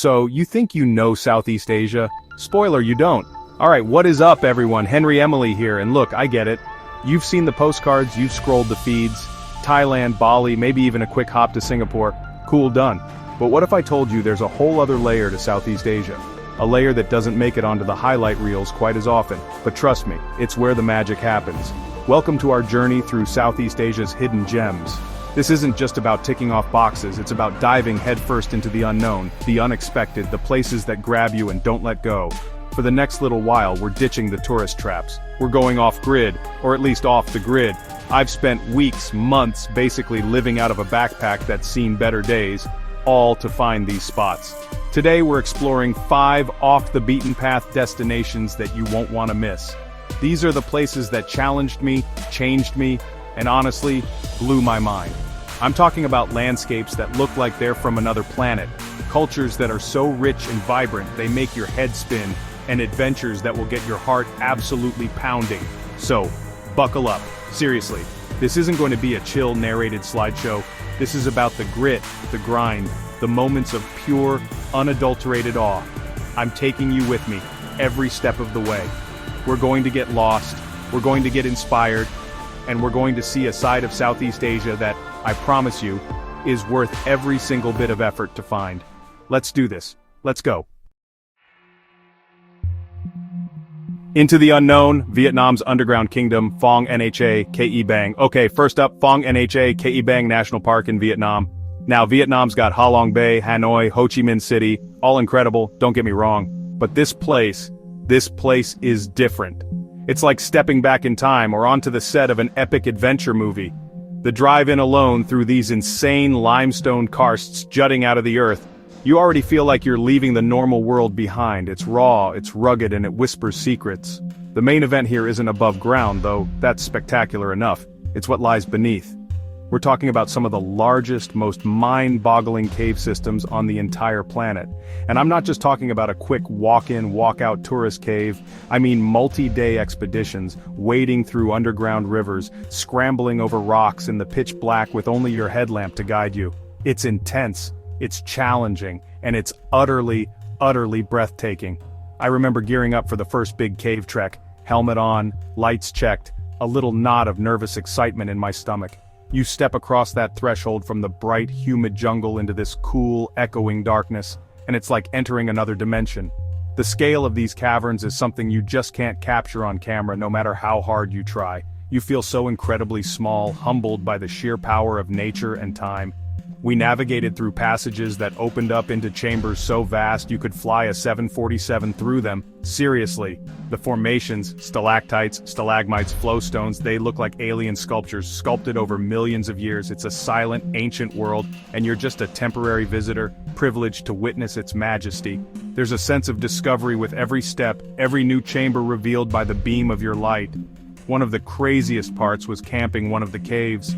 So, you think you know Southeast Asia? Spoiler, you don't. Alright, what is up everyone? Henry Emily here, and look, I get it. You've seen the postcards, you've scrolled the feeds. Thailand, Bali, maybe even a quick hop to Singapore. Cool, done. But what if I told you there's a whole other layer to Southeast Asia? A layer that doesn't make it onto the highlight reels quite as often. But trust me, it's where the magic happens. Welcome to our journey through Southeast Asia's hidden gems. This isn't just about ticking off boxes, it's about diving headfirst into the unknown, the unexpected, the places that grab you and don't let go. For the next little while, we're ditching the tourist traps. We're going off-grid, or at least off the grid. I've spent weeks, months, basically living out of a backpack that's seen better days, all to find these spots. Today we're exploring 5 off-the-beaten-path destinations that you won't want to miss. These are the places that challenged me, changed me, and honestly, blew my mind. I'm talking about landscapes that look like they're from another planet, cultures that are so rich and vibrant they make your head spin, and adventures that will get your heart absolutely pounding. So, buckle up. Seriously, this isn't going to be a chill narrated slideshow. This is about the grit, the grind, the moments of pure, unadulterated awe. I'm taking you with me, every step of the way. We're going to get lost, we're going to get inspired, and we're going to see a side of Southeast Asia that, I promise you, is worth every single bit of effort to find. Let's do this. Let's go. Into the unknown, Vietnam's underground kingdom, Phong Nha, Ke Bang. Okay, first up, Phong Nha, Ke Bang National Park in Vietnam. Now, Vietnam's got Ha Long Bay, Hanoi, Ho Chi Minh City, all incredible, don't get me wrong. But this place is different. It's like stepping back in time or onto the set of an epic adventure movie. The drive-in alone through these insane limestone karsts jutting out of the earth, you already feel like you're leaving the normal world behind. It's raw, it's rugged, and it whispers secrets. The main event here isn't above ground, though that's spectacular enough. It's what lies beneath. We're talking about some of the largest, most mind-boggling cave systems on the entire planet. And I'm not just talking about a quick walk-in, walk-out tourist cave. I mean multi-day expeditions, wading through underground rivers, scrambling over rocks in the pitch black with only your headlamp to guide you. It's intense, it's challenging, and it's utterly, utterly breathtaking. I remember gearing up for the first big cave trek, helmet on, lights checked, a little knot of nervous excitement in my stomach. You step across that threshold from the bright, humid jungle into this cool, echoing darkness, and it's like entering another dimension. The scale of these caverns is something you just can't capture on camera no matter how hard you try. You feel so incredibly small, humbled by the sheer power of nature and time. We navigated through passages that opened up into chambers so vast you could fly a 747 through them. Seriously, the formations, stalactites, stalagmites, flowstones, they look like alien sculptures sculpted over millions of years. It's a silent, ancient world, and you're just a temporary visitor, privileged to witness its majesty. There's a sense of discovery with every step, every new chamber revealed by the beam of your light. One of the craziest parts was camping one of the caves.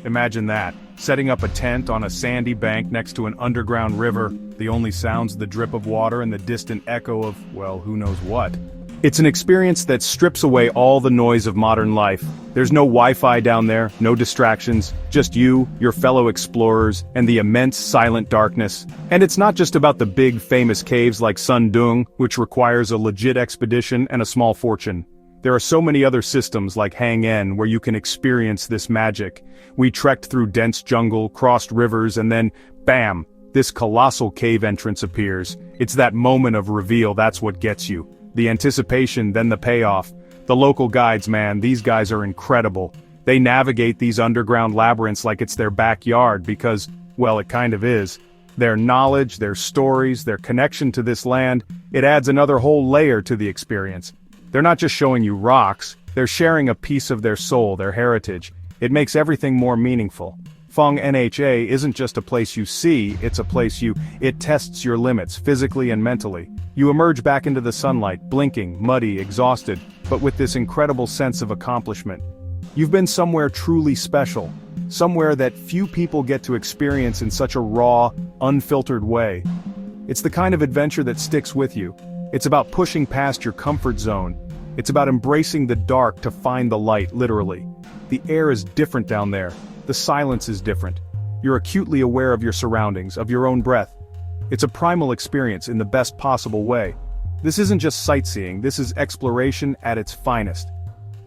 Imagine that, setting up a tent on a sandy bank next to an underground river, the only sounds the drip of water and the distant echo of, well, who knows what. It's an experience that strips away all the noise of modern life. There's no Wi-Fi down there, no distractions, just you, your fellow explorers, and the immense silent darkness. And it's not just about the big famous caves like Sun Dung, which requires a legit expedition and a small fortune. There are so many other systems like Hang En where you can experience this magic. We trekked through dense jungle, crossed rivers, and then, bam, this colossal cave entrance appears. It's that moment of reveal that's what gets you. The anticipation, then the payoff. The local guides, man, these guys are incredible. They navigate these underground labyrinths like it's their backyard because, well, it kind of is. Their knowledge, their stories, their connection to this land, it adds another whole layer to the experience. They're not just showing you rocks, they're sharing a piece of their soul, their heritage. It makes everything more meaningful. Phong Nha isn't just a place you see, it's a place it tests your limits, physically and mentally. You emerge back into the sunlight, blinking, muddy, exhausted, but with this incredible sense of accomplishment. You've been somewhere truly special, somewhere that few people get to experience in such a raw, unfiltered way. It's the kind of adventure that sticks with you. It's about pushing past your comfort zone. It's about embracing the dark to find the light, literally. The air is different down there. The silence is different. You're acutely aware of your surroundings, of your own breath. It's a primal experience in the best possible way. This isn't just sightseeing, this is exploration at its finest.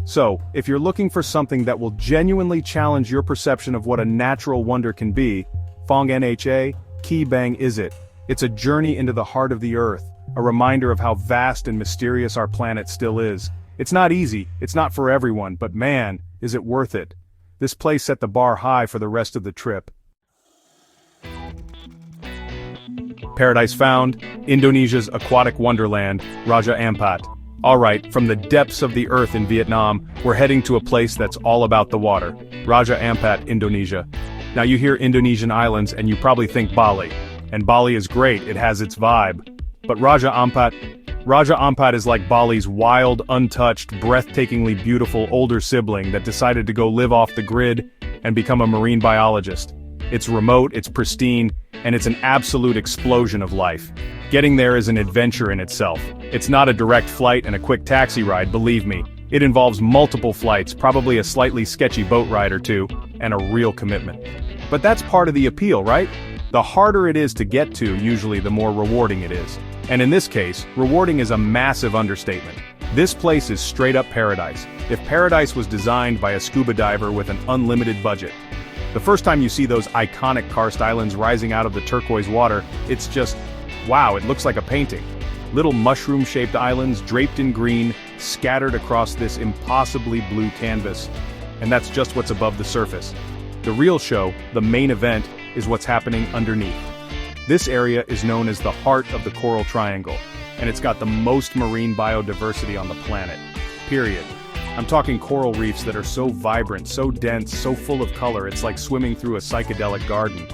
So, if you're looking for something that will genuinely challenge your perception of what a natural wonder can be, Phong Nha, Khe Bang is it. It's a journey into the heart of the earth, a reminder of how vast and mysterious our planet still is. It's not easy, it's not for everyone, but man, is it worth it. This place set the bar high for the rest of the trip. Paradise found, Indonesia's aquatic wonderland, Raja Ampat. Alright, from the depths of the earth in Vietnam, we're heading to a place that's all about the water. Raja Ampat, Indonesia. Now you hear Indonesian islands and you probably think Bali. And Bali is great, it has its vibe. But Raja Ampat is like Bali's wild, untouched, breathtakingly beautiful older sibling that decided to go live off the grid and become a marine biologist. It's remote, it's pristine, and it's an absolute explosion of life. Getting there is an adventure in itself. It's not a direct flight and a quick taxi ride, believe me. It involves multiple flights, probably a slightly sketchy boat ride or two, and a real commitment. But that's part of the appeal, right? The harder it is to get to, usually the more rewarding it is. And in this case, rewarding is a massive understatement. This place is straight up paradise. If paradise was designed by a scuba diver with an unlimited budget. The first time you see those iconic karst islands rising out of the turquoise water, it's just, wow, it looks like a painting. Little mushroom-shaped islands draped in green, scattered across this impossibly blue canvas. And that's just what's above the surface. The real show, the main event, is what's happening underneath. This area is known as the heart of the Coral Triangle, and it's got the most marine biodiversity on the planet. Period. I'm talking coral reefs that are so vibrant, so dense, so full of color, it's like swimming through a psychedelic garden.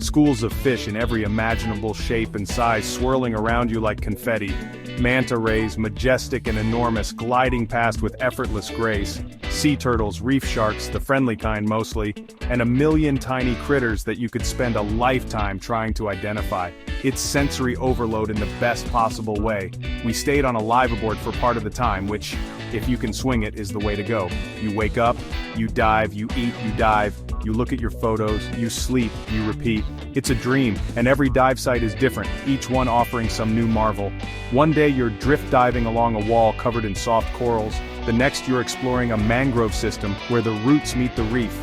Schools of fish in every imaginable shape and size swirling around you like confetti. Manta rays, majestic and enormous, gliding past with effortless grace. Sea turtles, reef sharks, the friendly kind mostly, and a million tiny critters that you could spend a lifetime trying to identify. It's sensory overload in the best possible way. We stayed on a liveaboard for part of the time, which, if you can swing it, is the way to go. You wake up, you dive, you eat, you dive, you look at your photos, you sleep, you repeat. It's a dream, and every dive site is different, each one offering some new marvel. One day you're drift diving along a wall covered in soft corals, the next you're exploring a mangrove system where the roots meet the reef.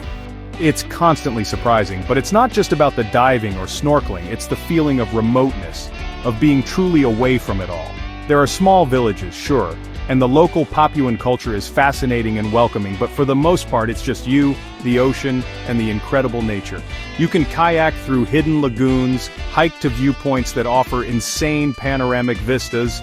It's constantly surprising, but it's not just about the diving or snorkeling, it's the feeling of remoteness, of being truly away from it all. There are small villages, sure, and the local Papuan culture is fascinating and welcoming, but for the most part it's just you, the ocean, and the incredible nature. You can kayak through hidden lagoons, hike to viewpoints that offer insane panoramic vistas,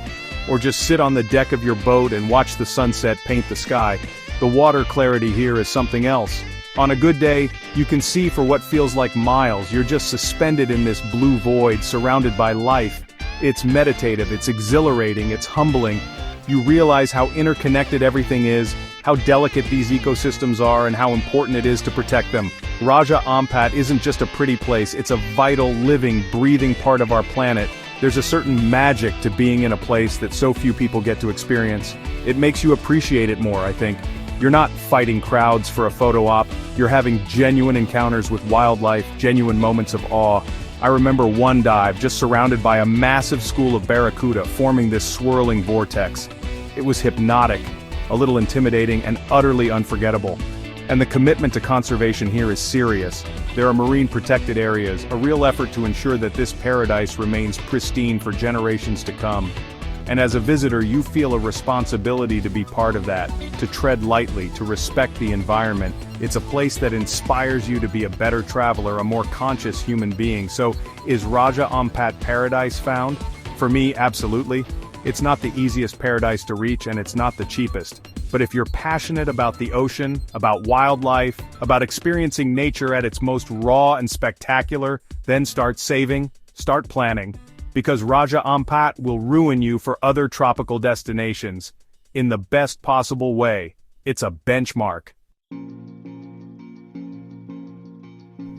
or just sit on the deck of your boat and watch the sunset paint the sky. The water clarity here is something else. On a good day, you can see for what feels like miles. You're just suspended in this blue void, surrounded by life. It's meditative, it's exhilarating, it's humbling. You realize how interconnected everything is, how delicate these ecosystems are, and how important it is to protect them. Raja Ampat isn't just a pretty place, it's a vital, living, breathing part of our planet. There's a certain magic to being in a place that so few people get to experience. It makes you appreciate it more, I think. You're not fighting crowds for a photo op, you're having genuine encounters with wildlife, genuine moments of awe. I remember one dive just surrounded by a massive school of barracuda forming this swirling vortex. It was hypnotic, a little intimidating, and utterly unforgettable. And the commitment to conservation here is serious. There are marine protected areas, a real effort to ensure that this paradise remains pristine for generations to come. And as a visitor, you feel a responsibility to be part of that, to tread lightly, to respect the environment. It's a place that inspires you to be a better traveler, a more conscious human being. So, is Raja Ampat paradise found? For me, absolutely. It's not the easiest paradise to reach, and it's not the cheapest. But if you're passionate about the ocean, about wildlife, about experiencing nature at its most raw and spectacular, then start saving, start planning. Because Raja Ampat will ruin you for other tropical destinations. In the best possible way. It's a benchmark.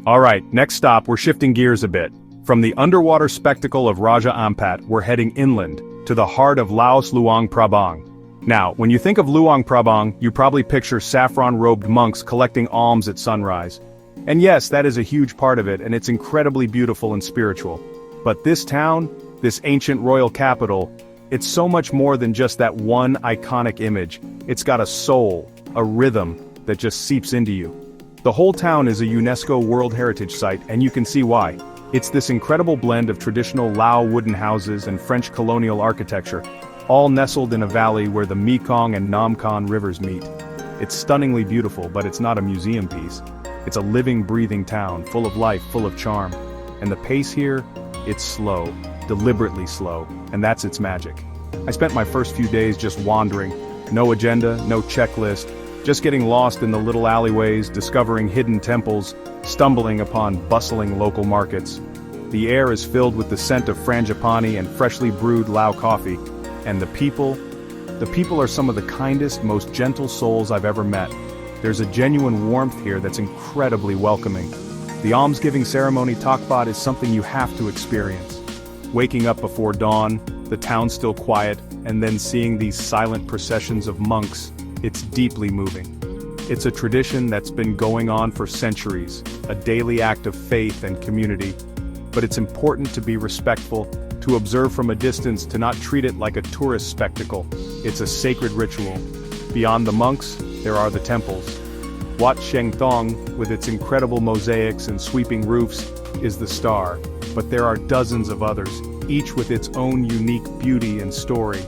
Alright, next stop, we're shifting gears a bit. From the underwater spectacle of Raja Ampat, we're heading inland, to the heart of Laos Luang Prabang. Now, when you think of Luang Prabang, you probably picture saffron-robed monks collecting alms at sunrise. And yes, that is a huge part of it, and it's incredibly beautiful and spiritual. But this town, this ancient royal capital, it's so much more than just that one iconic image. It's got a soul, a rhythm, that just seeps into you. The whole town is a UNESCO World Heritage Site, and you can see why. It's this incredible blend of traditional Lao wooden houses and French colonial architecture, all nestled in a valley where the Mekong and Nam Khan rivers meet. It's stunningly beautiful, but it's not a museum piece. It's a living, breathing town, full of life, full of charm. And the pace here, it's slow, deliberately slow, and that's its magic. I spent my first few days just wandering, no agenda, no checklist, just getting lost in the little alleyways, discovering hidden temples, stumbling upon bustling local markets. The air is filled with the scent of frangipani and freshly brewed Lao coffee, and the people are some of the kindest, most gentle souls I've ever met. There's a genuine warmth here that's incredibly welcoming. The almsgiving ceremony Takbat is something you have to experience. Waking up before dawn, the town still quiet, and then seeing these silent processions of monks, it's deeply moving. It's a tradition that's been going on for centuries, a daily act of faith and community. But it's important to be respectful, to observe from a distance, to not treat it like a tourist spectacle. It's a sacred ritual. Beyond the monks, there are the temples. Wat Sheng Thong, with its incredible mosaics and sweeping roofs, is the star. But there are dozens of others, each with its own unique beauty and story.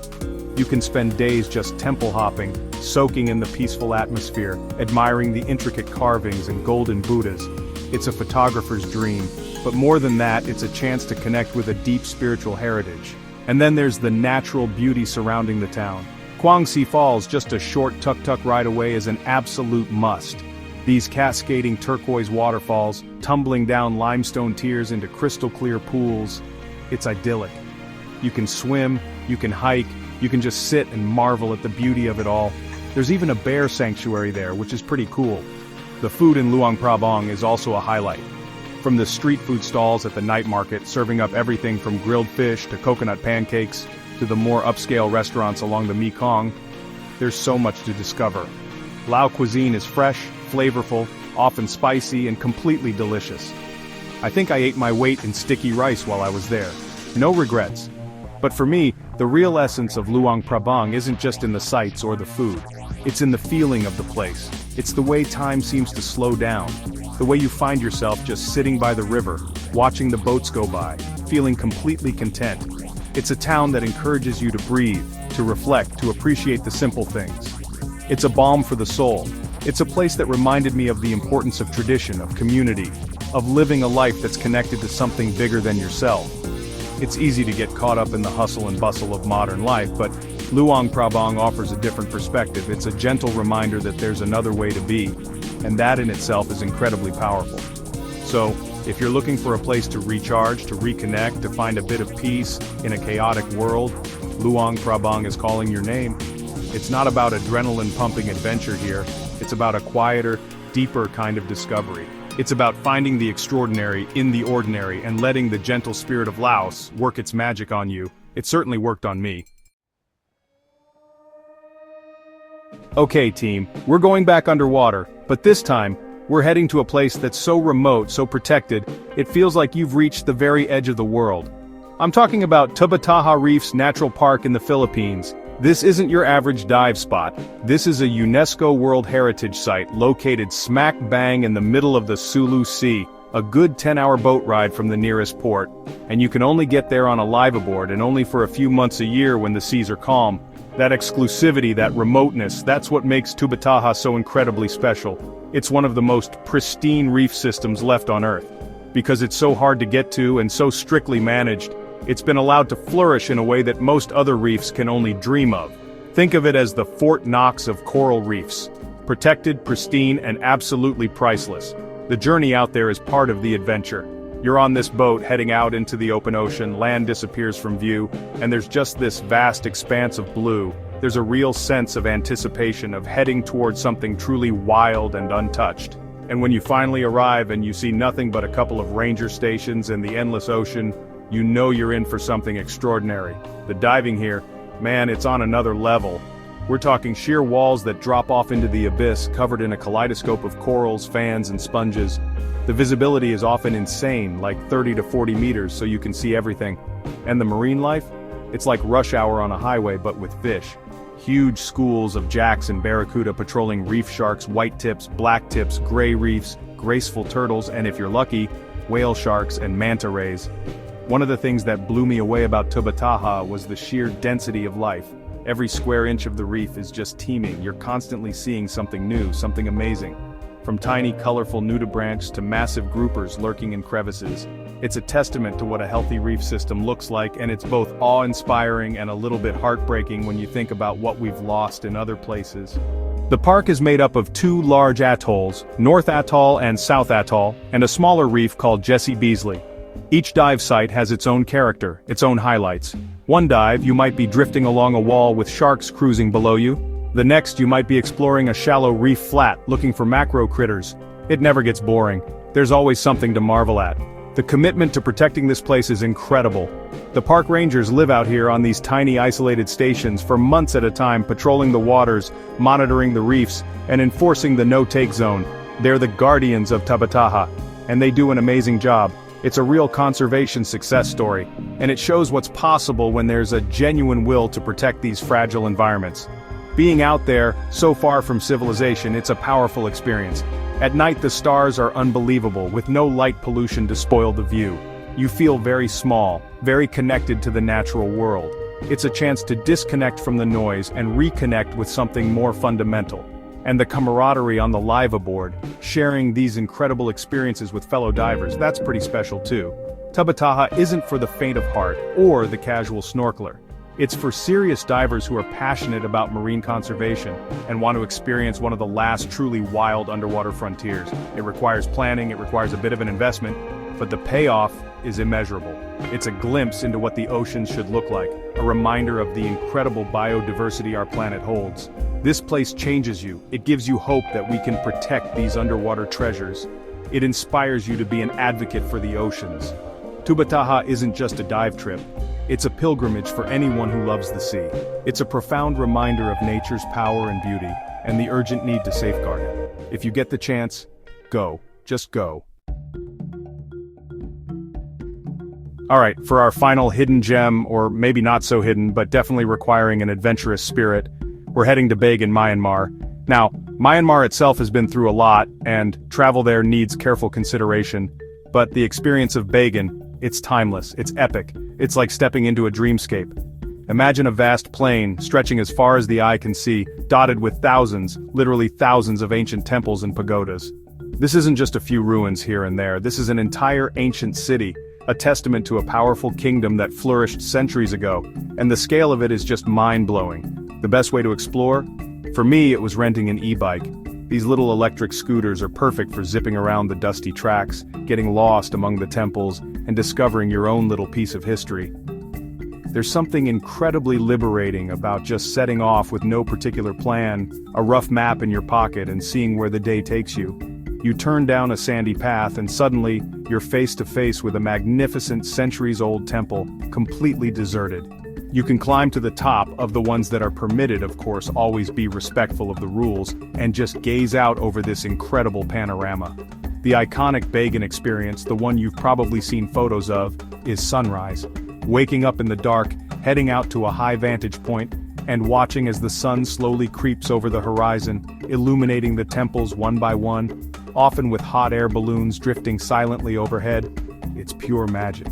You can spend days just temple hopping, soaking in the peaceful atmosphere, admiring the intricate carvings and golden Buddhas. It's a photographer's dream, but more than that, it's a chance to connect with a deep spiritual heritage. And then there's the natural beauty surrounding the town. Guangxi Falls, just a short tuk-tuk ride away, is an absolute must. These cascading turquoise waterfalls, tumbling down limestone tiers into crystal-clear pools, it's idyllic. You can swim, you can hike, you can just sit and marvel at the beauty of it all. There's even a bear sanctuary there, which is pretty cool. The food in Luang Prabang is also a highlight. From the street food stalls at the night market, serving up everything from grilled fish to coconut pancakes, to the more upscale restaurants along the Mekong, there's so much to discover. Lao cuisine is fresh, flavorful, often spicy, and completely delicious. I think I ate my weight in sticky rice while I was there. No regrets. But for me, the real essence of Luang Prabang isn't just in the sights or the food. It's in the feeling of the place. It's the way time seems to slow down. The way you find yourself just sitting by the river, watching the boats go by, feeling completely content. It's a town that encourages you to breathe, to reflect, to appreciate the simple things. It's a balm for the soul. It's a place that reminded me of the importance of tradition, of community, of living a life that's connected to something bigger than yourself. It's easy to get caught up in the hustle and bustle of modern life, but Luang Prabang offers a different perspective. It's a gentle reminder that there's another way to be, and that in itself is incredibly powerful. So, if you're looking for a place to recharge, to reconnect, to find a bit of peace in a chaotic world, Luang Prabang is calling your name. It's not about adrenaline-pumping adventure here, it's about a quieter, deeper kind of discovery. It's about finding the extraordinary in the ordinary and letting the gentle spirit of Laos work its magic on you. It certainly worked on me. Okay team, we're going back underwater, but this time, we're heading to a place that's so remote, so protected, it feels like you've reached the very edge of the world. I'm talking about Tubataha Reefs Natural Park in the Philippines. This isn't your average dive spot. This is a UNESCO World Heritage Site located smack bang in the middle of the Sulu Sea, a good 10-hour boat ride from the nearest port. And you can only get there on a liveaboard and only for a few months a year when the seas are calm. That exclusivity, that remoteness, that's what makes Tubataha so incredibly special. It's one of the most pristine reef systems left on Earth. Because it's so hard to get to and so strictly managed, it's been allowed to flourish in a way that most other reefs can only dream of. Think of it as the Fort Knox of coral reefs. Protected, pristine, and absolutely priceless. The journey out there is part of the adventure. You're on this boat heading out into the open ocean, land disappears from view, and there's just this vast expanse of blue. There's a real sense of anticipation of heading towards something truly wild and untouched. And when you finally arrive and you see nothing but a couple of ranger stations and the endless ocean, you know you're in for something extraordinary. The diving here, man, it's on another level. We're talking sheer walls that drop off into the abyss, covered in a kaleidoscope of corals, fans, and sponges. The visibility is often insane, like 30 to 40 meters, so you can see everything. And the marine life? It's like rush hour on a highway, but with fish. Huge schools of jacks and barracuda patrolling reef sharks, white tips, black tips, gray reefs, graceful turtles, and if you're lucky, whale sharks and manta rays. One of the things that blew me away about Tubataha was the sheer density of life. Every square inch of the reef is just teeming. You're constantly seeing something new, something amazing. From tiny colorful nudibranchs to massive groupers lurking in crevices. It's a testament to what a healthy reef system looks like, and it's both awe-inspiring and a little bit heartbreaking when you think about what we've lost in other places. The park is made up of two large atolls, North Atoll and South Atoll, and a smaller reef called Jesse Beasley. Each dive site has its own character, its own highlights. One dive, you might be drifting along a wall with sharks cruising below you. The next, you might be exploring a shallow reef flat, looking for macro critters. It never gets boring. There's always something to marvel at. The commitment to protecting this place is incredible. The park rangers live out here on these tiny isolated stations for months at a time, patrolling the waters, monitoring the reefs, and enforcing the no-take zone. They're the guardians of Tubataha, and they do an amazing job. It's a real conservation success story, and it shows what's possible when there's a genuine will to protect these fragile environments. Being out there, so far from civilization, it's a powerful experience. At night the stars are unbelievable, with no light pollution to spoil the view. You feel very small, very connected to the natural world. It's a chance to disconnect from the noise and reconnect with something more fundamental. And the camaraderie on the live aboard, sharing these incredible experiences with fellow divers, that's pretty special too. Tubataha isn't for the faint of heart or the casual snorkeler. It's for serious divers who are passionate about marine conservation and want to experience one of the last truly wild underwater frontiers. It requires planning, it requires a bit of an investment, but the payoff is immeasurable. It's a glimpse into what the oceans should look like, a reminder of the incredible biodiversity our planet holds. This place changes you. It gives you hope that we can protect these underwater treasures. It inspires you to be an advocate for the oceans. Tubataha isn't just a dive trip. It's a pilgrimage for anyone who loves the sea. It's a profound reminder of nature's power and beauty, and the urgent need to safeguard it. If you get the chance, go. Just go. Alright, for our final hidden gem, or maybe not so hidden, but definitely requiring an adventurous spirit, we're heading to Bagan, Myanmar. Now, Myanmar itself has been through a lot, and travel there needs careful consideration, but the experience of Bagan, it's timeless, it's epic, it's like stepping into a dreamscape. Imagine a vast plain, stretching as far as the eye can see, dotted with thousands, literally thousands of ancient temples and pagodas. This isn't just a few ruins here and there, this is an entire ancient city, a testament to a powerful kingdom that flourished centuries ago, and the scale of it is just mind-blowing. The best way to explore? For me, it was renting an e-bike. These little electric scooters are perfect for zipping around the dusty tracks, getting lost among the temples, and discovering your own little piece of history. There's something incredibly liberating about just setting off with no particular plan, a rough map in your pocket and seeing where the day takes you. You turn down a sandy path and suddenly, you're face to face with a magnificent centuries-old temple, completely deserted. You can climb to the top of the ones that are permitted, of course, always be respectful of the rules, and just gaze out over this incredible panorama. The iconic Bagan experience, the one you've probably seen photos of, is sunrise. Waking up in the dark, heading out to a high vantage point, and watching as the sun slowly creeps over the horizon, illuminating the temples one by one, often with hot air balloons drifting silently overhead. It's pure magic.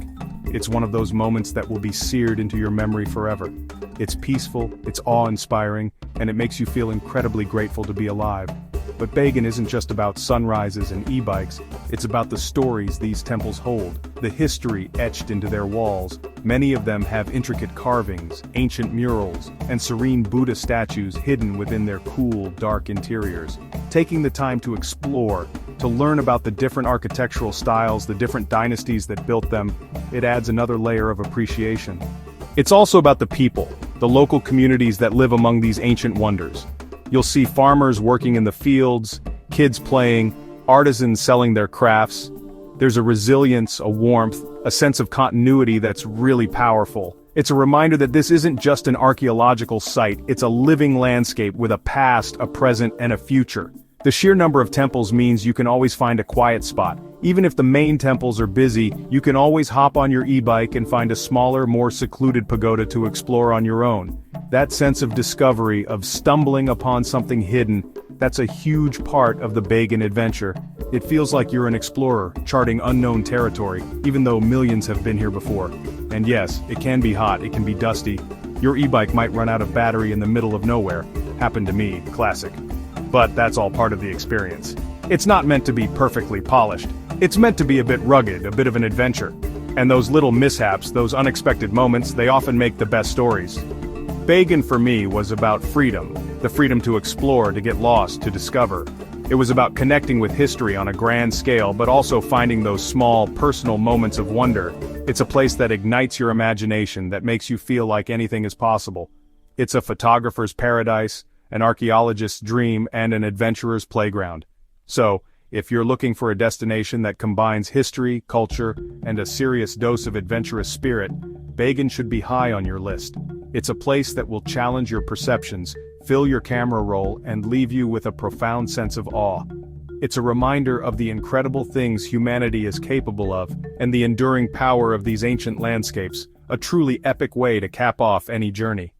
It's one of those moments that will be seared into your memory forever. It's peaceful, it's awe-inspiring, and it makes you feel incredibly grateful to be alive. But Bagan isn't just about sunrises and e-bikes, it's about the stories these temples hold, the history etched into their walls. Many of them have intricate carvings, ancient murals, and serene Buddha statues hidden within their cool, dark interiors. Taking the time to explore, to learn about the different architectural styles, the different dynasties that built them, it adds another layer of appreciation. It's also about the people, the local communities that live among these ancient wonders. You'll see farmers working in the fields, kids playing, artisans selling their crafts. There's a resilience, a warmth, a sense of continuity that's really powerful. It's a reminder that this isn't just an archaeological site, it's a living landscape with a past, a present, and a future. The sheer number of temples means you can always find a quiet spot. Even if the main temples are busy, you can always hop on your e-bike and find a smaller, more secluded pagoda to explore on your own. That sense of discovery, of stumbling upon something hidden, that's a huge part of the Bagan adventure. It feels like you're an explorer, charting unknown territory, even though millions have been here before. And yes, it can be hot, it can be dusty. Your e-bike might run out of battery in the middle of nowhere. Happened to me, classic. But that's all part of the experience. It's not meant to be perfectly polished. It's meant to be a bit rugged, a bit of an adventure. And those little mishaps, those unexpected moments, they often make the best stories. Bagan for me was about freedom. The freedom to explore, to get lost, to discover. It was about connecting with history on a grand scale, but also finding those small, personal moments of wonder. It's a place that ignites your imagination, that makes you feel like anything is possible. It's a photographer's paradise, an archaeologist's dream, and an adventurer's playground. So, if you're looking for a destination that combines history, culture, and a serious dose of adventurous spirit, Bagan should be high on your list. It's a place that will challenge your perceptions, fill your camera roll, and leave you with a profound sense of awe. It's a reminder of the incredible things humanity is capable of, and the enduring power of these ancient landscapes, a truly epic way to cap off any journey.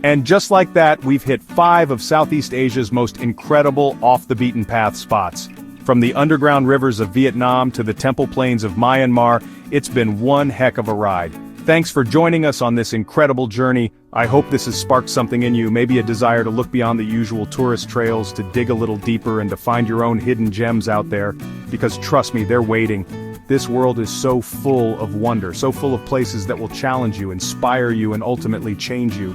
And just like that, we've hit 5 of Southeast Asia's most incredible off-the-beaten-path spots. From the underground rivers of Vietnam to the temple plains of Myanmar, it's been one heck of a ride. Thanks for joining us on this incredible journey. I hope this has sparked something in you, maybe a desire to look beyond the usual tourist trails, to dig a little deeper and to find your own hidden gems out there. Because trust me, they're waiting. This world is so full of wonder, so full of places that will challenge you, inspire you, and ultimately change you.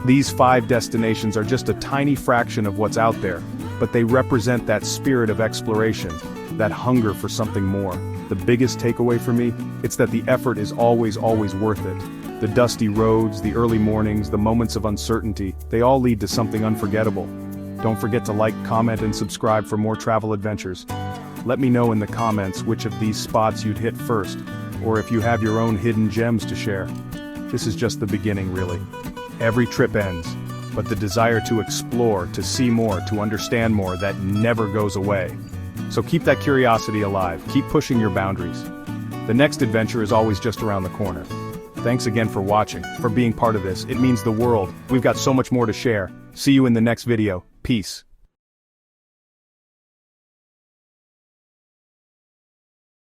These 5 destinations are just a tiny fraction of what's out there, but they represent that spirit of exploration, that hunger for something more. The biggest takeaway for me, it's that the effort is always worth it. The dusty roads, the early mornings, the moments of uncertainty, they all lead to something unforgettable. Don't forget to like, comment, and subscribe for more travel adventures. Let me know in the comments which of these spots you'd hit first, or if you have your own hidden gems to share. This is just the beginning, really. Every trip ends, but the desire to explore, to see more, to understand more, that never goes away. So keep that curiosity alive, keep pushing your boundaries. The next adventure is always just around the corner. Thanks again for watching, for being part of this. It means the world. We've got so much more to share. See you in the next video. Peace.